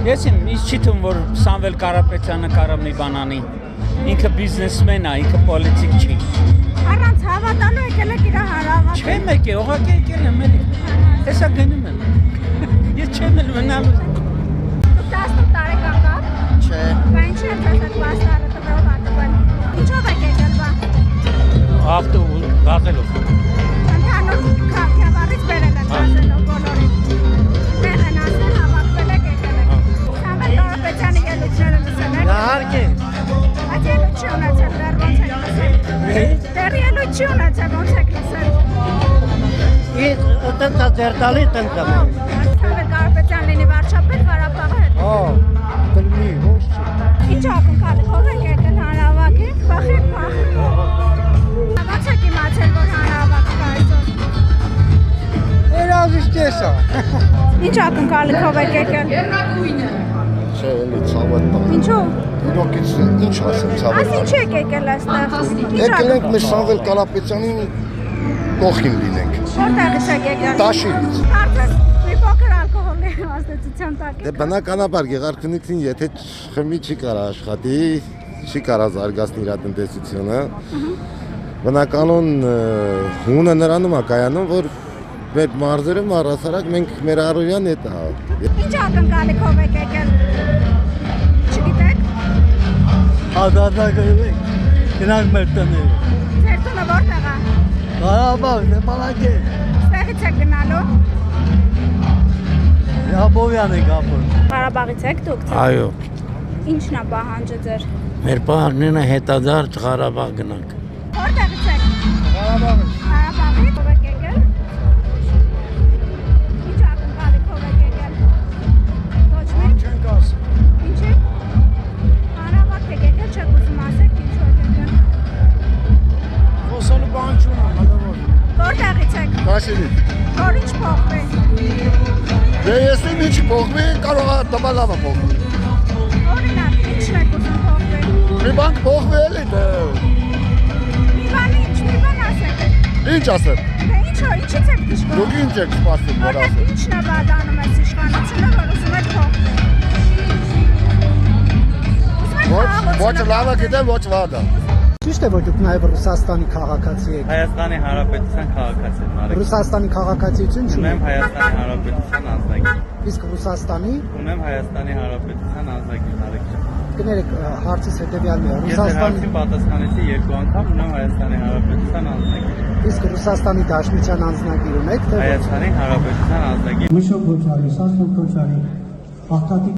Ես իմ ինչ չի թվում, որ Սամվել Կարապետյանը կարող մի բան անի։ Ինքը բիզնեսմեն է, ինքը պոլիտիկ չի։ Առանց հավատալու եկել եք իր հարավը։ Չեմ եկել, ուղղակի եկել եմ էլի։ Հեսա գնում եմ։ Ես չեմ էլ մնալու։ 18 տարեկան կաք։ Չէ։ Բա ինչի եք ասած պաստարը տվրով ատվել։ Ինչով եք եկել բա։ Ավտոբուս գազելով։ Ընդհանուր քաղաքավարից բերել են գազելով բոլորին։ Տեղ են ասել հավաքվել եք եկել եք։ Սամվել Կարապետյանի ելույթները լսել եք։ Իհարկե։ Այդ ելույթ չի ունեցել, դեռ ոնց եք լսել։ Դեռ ելույթ չի ունեցել, ոնց եք լսել։ Իսկ տնտա ձեր տալի տնտա։ Սամվել Կարապետյան լինի վարչապետ Ղարաբաղի հետ։ Հա, դրմի ոչ չի։ Ինչ ակնկալի ով եք եկել հանրավակ եք, փախեք փախեք։ Ո՞նց եք իմացել, որ հանրավակ կա այսօր։ Երազիշ տեսա։ Ինչ ակնկալի ով եք եկել։ Չէ, էլի ցավոտ բան։ Ինչու։ Իրոք ինչ ասեմ ցավոտ։ Այս ինչ եք եկել այստեղ։ Եկել ենք մեր Սամվել Կարապետյանին կողքին լինենք։ Որտեղից եք եկել։ Տաշիրից։ Կարծես մի փոքր ալկոհոլի ազդեցության տակ Դե եք։ բնականաբար գեղարքունիքին եթե խմի չի կարա աշխատի, չի կարա զարգացնի իր տնտեսությունը։ Բնականon հունը նրանում է կայանում, որ մեր մարզերը առասարակ մենք մեր առօրյան հետ է։ Ինչ ակնկալի ով եք եկել։ Չգիտեք։ Ադադագը գնանք մեր տները։ Ձեր տունը որտեղ է։ Ղարաբաղ, Նեպալակե։ Ստեղից եք գնալու։ Յաբովյան ենք ապրում։ Ղարաբաղից եք դուք։ Այո, Ինչն է պահանջը ձեր։ մեր պահանջն է հետադարձ Ղարաբաղ գնանք։ Որտեղից եք։ Ղարաբաղից։ Ղարաբաղից ով եք եկել։ Ինչ ակնկալի ով եք եկել։ Ոչ մի։ Չենք ասում։ Ինչի։ Ղարաբաղ եք եկել, չեք ուզում ասեք ինչու եք եկել։ Խոսալու բան չունեմ, հալավոր։ Որտեղից եք։ Տաշիրից։ Որ ինչ փոխվի։ Դե ես ինչ փոխվի, կարող է տպալավը փոխվի։ Օրինակ, ինչն եք ուզում փոխվի։ Մի բան փոխվի էլի դե։ Մի բան ինչ, մի բան ասեք։ Ինչ ասեմ։ Դե ինչո՞, ինչից եք դժգոհ։ Դուք ինչ եք սպասում, որ Որտեղ ասեմ։ ինչն է բադանում այս իշխանությունը, որ ուզում եք փոխվի։ Ոչ լավը գիտեմ, ոչ վատը։ Ճիշտ է, որ դուք նաև Ռուսաստանի քաղաքացի եք։ Հայաստանի Հանրապետության քաղաքացի եմ Արեգ։ Ռուսաստանի քաղաքացիություն Ունեմ չունեք։ Հայաստանի Հանրապետության անձնագիր։ Իսկ Ռուսաստանի Ունեմ Հայաստանի Հանրապետության անձնագիր Արեգ։ կներեք հարցից հետևյալն է։ Ես դեռ հարցին պատասխանեցի 2 անգամ, ունեմ Հայաստանի Հանրապետության անձնագիր։ Իսկ Ռուսաստանի Դաշնության անձնագիր ունեք, թե Հայաստանի Հանրապետության անձնագիր։ Միշո Քոչարի, Սասո Քոչարի, Ախտատի